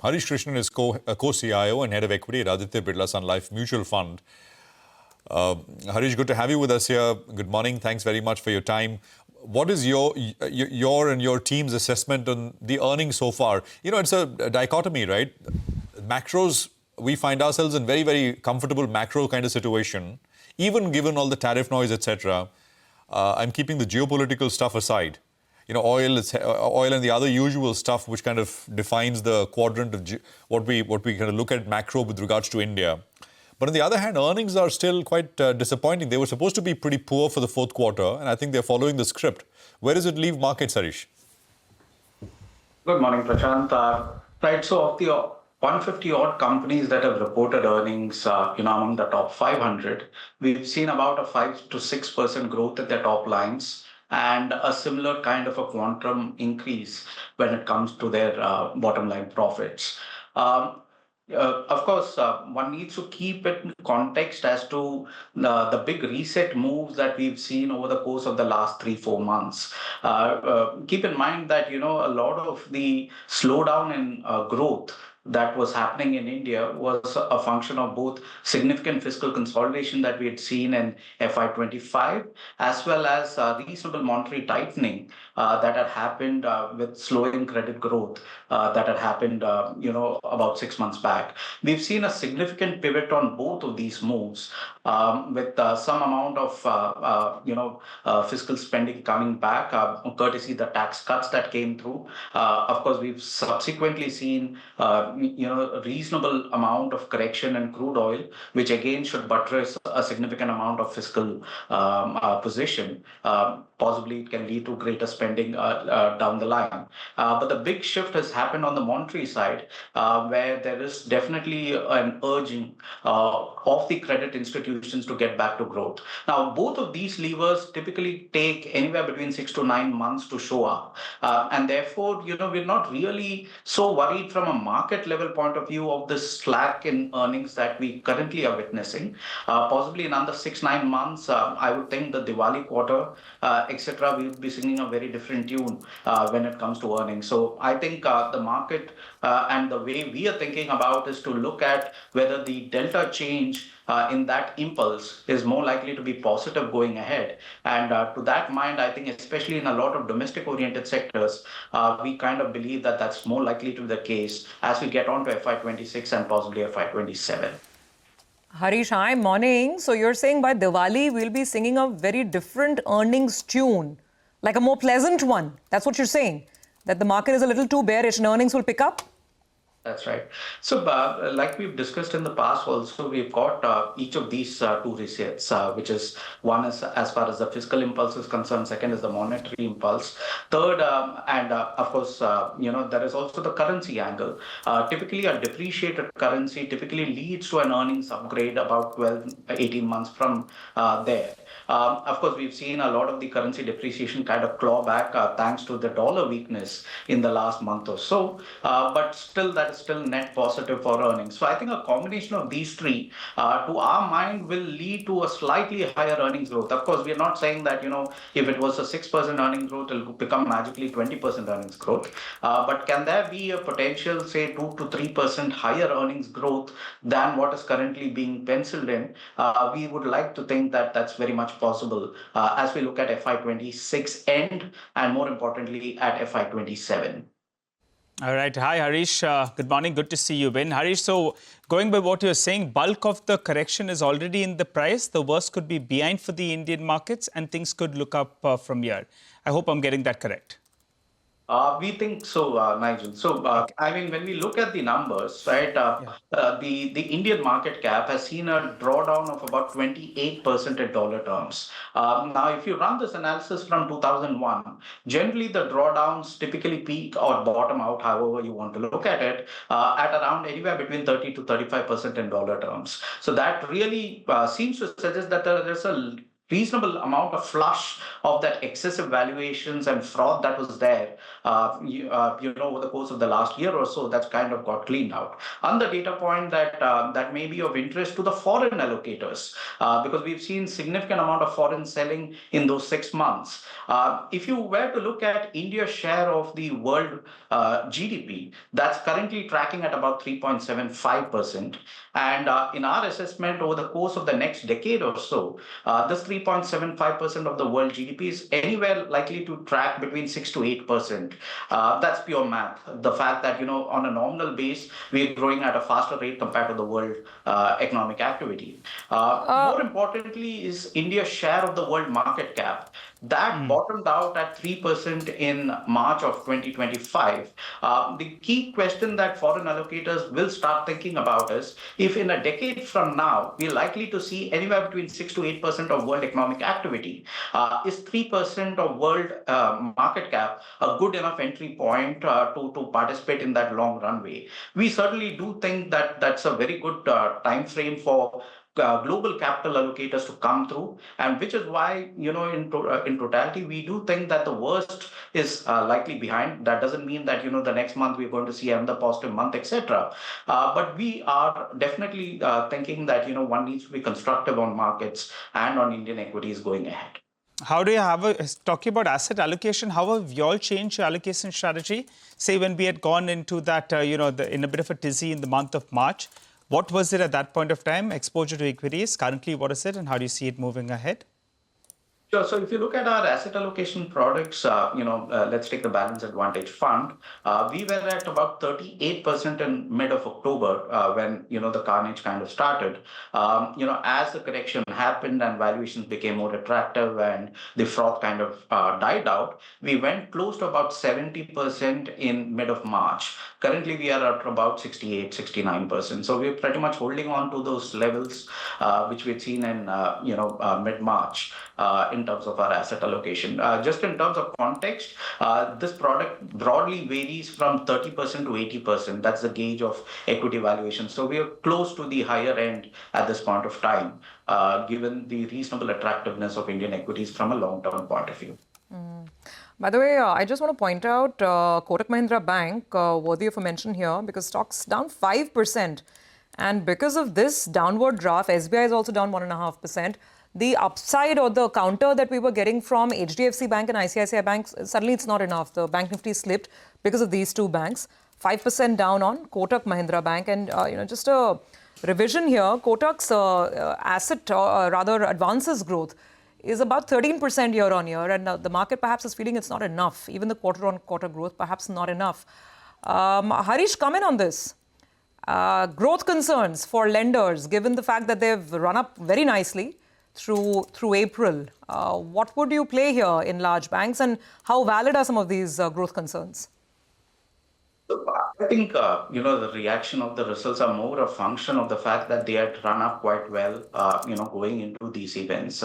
Harish Krishnan is Co-CIO and Head of Equity at Aditya, Birla Sun Life Mutual Fund. Harish, good to have you with us here. Good morning. Thanks very much for your time. What is your and your team's assessment on the earnings so far? You know, it's a dichotomy, right? Macros, we find ourselves in very, very comfortable macro kind of situation, even given all the tariff noise, etc. I'm keeping the geopolitical stuff aside. You know, oil and the other usual stuff which kind of defines the quadrant of what we kind of look at macro with regards to India. But on the other hand, earnings are still quite disappointing. They were supposed to be pretty poor for the fourth quarter, and I think they're following the script. Where does it leave markets, Harish? Good morning, Prashant. Right, so of the 150 odd companies that have reported earnings, among the top 500, we've seen about a 5 to 6% growth at their top lines, and a similar kind of a quantum increase when it comes to their bottom line profits. Of course, one needs to keep it in context as to the big reset moves that we've seen over the course of the last 3-4 months. Keep in mind that, a lot of the slowdown in growth that was happening in India was a function of both significant fiscal consolidation that we had seen in FY25, as well as reasonable monetary tightening that had happened with slowing credit growth that had happened, about 6 months back. We've seen a significant pivot on both of these moves, with some amount of, fiscal spending coming back, courtesy the tax cuts that came through. Of course, we've subsequently seen a reasonable amount of correction in crude oil, which again should buttress a significant amount of fiscal position. Possibly it can lead to greater spending down the line. But the big shift has happened on the monetary side, where there is definitely an urging of the credit institutions to get back to growth. Now, both of these levers typically take anywhere between 6 to 9 months to show up. And therefore, we're not really so worried from a market level point of view of this slack in earnings that we currently are witnessing. Possibly in under 6-9 months, I would think the Diwali quarter, etc., we will be singing a very different tune when it comes to earnings. So I think the market and the way we are thinking about is to look at whether the delta change in that impulse is more likely to be positive going ahead. And to that mind, I think especially in a lot of domestic oriented sectors, we kind of believe that that's more likely to be the case as we get on to FY26 and possibly FY27. Harish, hi, morning. So you're saying by Diwali, we'll be singing a very different earnings tune, like a more pleasant one. That's what you're saying, that the market is a little too bearish and earnings will pick up? That's right. So, like we've discussed in the past also, we've got each of these two resets, which is one is as far as the fiscal impulse is concerned, second is the monetary impulse. Third, of course, there is also the currency angle. Typically, a depreciated currency typically leads to an earnings upgrade about 12-18 months from there. Of course, we've seen a lot of the currency depreciation kind of claw back thanks to the dollar weakness in the last month or so. But still, that is still net positive for earnings. So I think a combination of these three, to our mind, will lead to a slightly higher earnings growth. Of course, we are not saying that, if it was a 6% earnings growth, it will become magically 20% earnings growth. But can there be a potential, say, 2 to 3% higher earnings growth than what is currently being penciled in? We would like to think that that's very much possible as we look at FY26 end and more importantly at FY27. All right. Hi, Harish. Good morning. Good to see you, Ben. Harish, so going by what you're saying, bulk of the correction is already in the price. The worst could be behind for the Indian markets and things could look up from here. I hope I'm getting that correct. We think so, Nigel. So, when we look at the numbers, right, the Indian market cap has seen a drawdown of about 28% in dollar terms. Now, if you run this analysis from 2001, generally the drawdowns typically peak or bottom out, however you want to look at it, at around anywhere between 30 to 35% in dollar terms. So that really seems to suggest that there's a reasonable amount of flush of that excessive valuations and fraud that was there, over the course of the last year or so, that's kind of got cleaned out. Another data point that may be of interest to the foreign allocators, because we've seen significant amount of foreign selling in those 6 months. If you were to look at India's share of the world GDP, that's currently tracking at about 3.75%. And in our assessment, over the course of the next decade or so, this 3.75% of the world GDP is anywhere likely to track between 6 to 8%. That's pure math. The fact that, on a nominal base, we're growing at a faster rate compared to the world economic activity. More importantly is India's share of the world market cap. That bottomed out at 3% in March of 2025. The key question that foreign allocators will start thinking about is, if in a decade from now, we're likely to see anywhere between 6 to 8% of world economic activity, is 3% of world market cap a good enough entry point to participate in that long runway? We certainly do think that that's a very good time frame for global capital allocators to come through, and which is why, in totality, we do think that the worst is likely behind. That doesn't mean that, the next month we're going to see another positive month, etc. But we are definitely thinking that, one needs to be constructive on markets and on Indian equities going ahead. How do you talking about asset allocation, how have you all changed your allocation strategy? Say when we had gone into that, in a bit of a tizzy in the month of March, what was it at that point of time? Exposure to equities. Currently, what is it, and how do you see it moving ahead? Sure. So if you look at our asset allocation products, let's take the Balance Advantage Fund. We were at about 38% in mid of October when, the carnage kind of started. As the correction happened and valuations became more attractive and the froth kind of died out, we went close to about 70% in mid of March. Currently, we are at about 68, 69%. So we're pretty much holding on to those levels, which we've seen in, mid-March. In terms of our asset allocation. Just in terms of context, this product broadly varies from 30% to 80%. That's the gauge of equity valuation. So we are close to the higher end at this point of time, given the reasonable attractiveness of Indian equities from a long-term point of view. By the way, I just want to point out Kotak Mahindra Bank, worthy of a mention here, because stocks down 5%. And because of this downward draft, SBI is also down 1.5%. The upside or the counter that we were getting from HDFC Bank and ICICI Bank, suddenly it's not enough. The bank nifty slipped because of these two banks. 5% down on Kotak Mahindra Bank. And, just a revision here, Kotak's asset, or rather advances growth is about 13% year on year. And the market perhaps is feeling it's not enough. Even the quarter on quarter growth, perhaps not enough. Harish, comment on this. Growth concerns for lenders, given the fact that they've run up very nicely through April. What would you play here in large banks, and how valid are some of these growth concerns? I think, the reaction of the results are more a function of the fact that they had run up quite well, going into these events.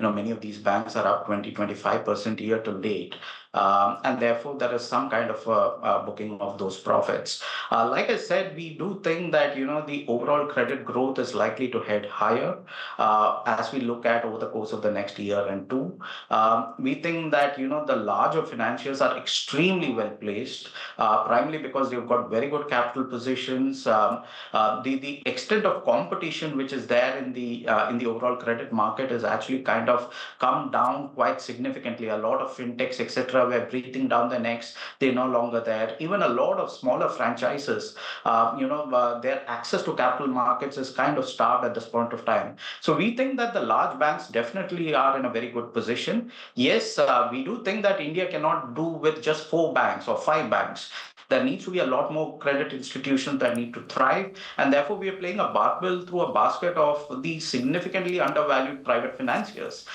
Many of these banks are up 20-25% year to date. And therefore, there is some kind of booking of those profits. Like I said, we do think that, the overall credit growth is likely to head higher as we look at over the course of the next year and two. We think that, the larger financiers are extremely well placed, primarily because they've got very good capital positions. The extent of competition which is there in the overall credit market has actually kind of come down quite significantly. A lot of fintechs, etc., were breathing down their necks. They're no longer there. Even a lot of smaller franchises, their access to capital markets is kind of starved at this point of time. So we think that the large banks definitely are in a very good position. Yes, we do think that India cannot do with just 4 banks or 5 banks. There needs to be a lot more credit institutions that need to thrive. And therefore, we are playing a barbell through a basket of the significantly undervalued private financiers,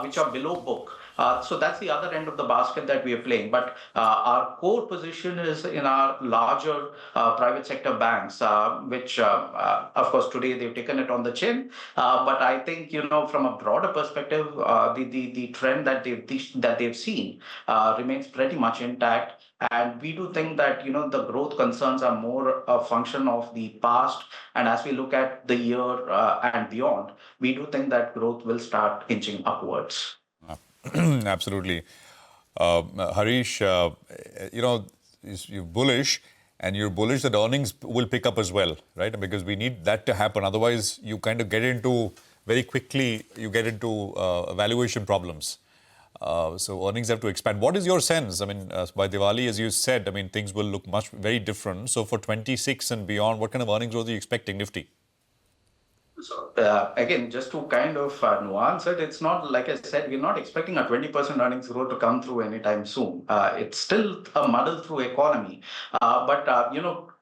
which are below book. So that's the other end of the basket that we are playing. But our core position is in our larger private sector banks, which, of course, today they've taken it on the chin. But I think, from a broader perspective, the trend that they've seen remains pretty much intact. And we do think that, the growth concerns are more a function of the past. And as we look at the year and beyond, we do think that growth will start inching upwards. Absolutely. Harish, you're bullish, and you're bullish that earnings will pick up as well, right? Because we need that to happen. Otherwise, you kind of get into, very quickly, you get into valuation problems. So earnings have to expand. What is your sense? I mean, by Diwali, as you said, I mean, things will look very different. So for 26 and beyond, what kind of earnings growth are you expecting, Nifty? So again, just to kind of nuance it, it's not, like I said, we're not expecting a 20% earnings growth to come through anytime soon. It's still a muddle through economy.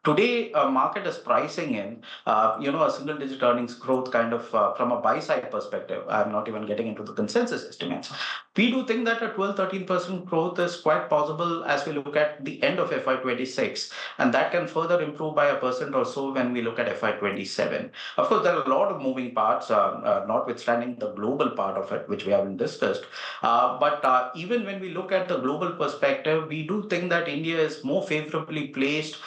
Today, market is pricing in, a single-digit earnings growth kind of from a buy-side perspective. I'm not even getting into the consensus estimates. We do think that a 12-13% growth is quite possible as we look at the end of FY26, and that can further improve by 1% or so when we look at FY27. Of course, there are a lot of moving parts, notwithstanding the global part of it, which we haven't discussed. But even when we look at the global perspective, we do think that India is more favorably placed,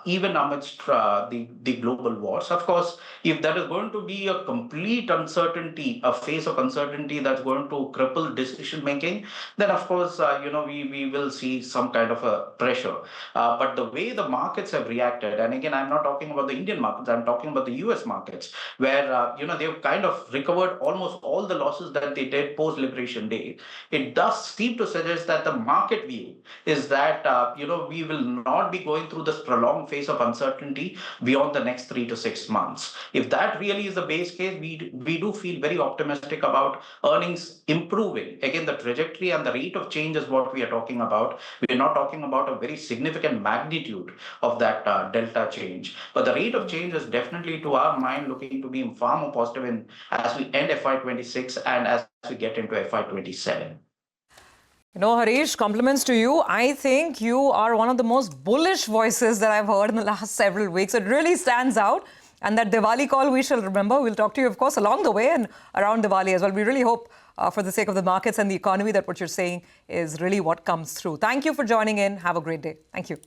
even amidst the global wars. Of course, if there is going to be a complete uncertainty, a phase of uncertainty that's going to cripple decision making, then of course, we will see some kind of a pressure. But the way the markets have reacted, and again, I'm not talking about the Indian markets, I'm talking about the US markets, where, they've kind of recovered almost all the losses that they did post-Liberation Day. It does seem to suggest that the market view is that, we will not be going through this prolonged phase of uncertainty beyond the next 3 to 6 months. If that really is the base case, we do feel very optimistic about earnings improving. Again, the trajectory and the rate of change is what we are talking about. We are not talking about a very significant magnitude of that delta change. But the rate of change is definitely, to our mind, looking to be far more positive as we end FY26 and as we get into FY27. Harish, compliments to you. I think you are one of the most bullish voices that I've heard in the last several weeks. It really stands out. And that Diwali call we shall remember. We'll talk to you, of course, along the way and around Diwali as well. We really hope, for the sake of the markets and the economy, that what you're saying is really what comes through. Thank you for joining in. Have a great day. Thank you.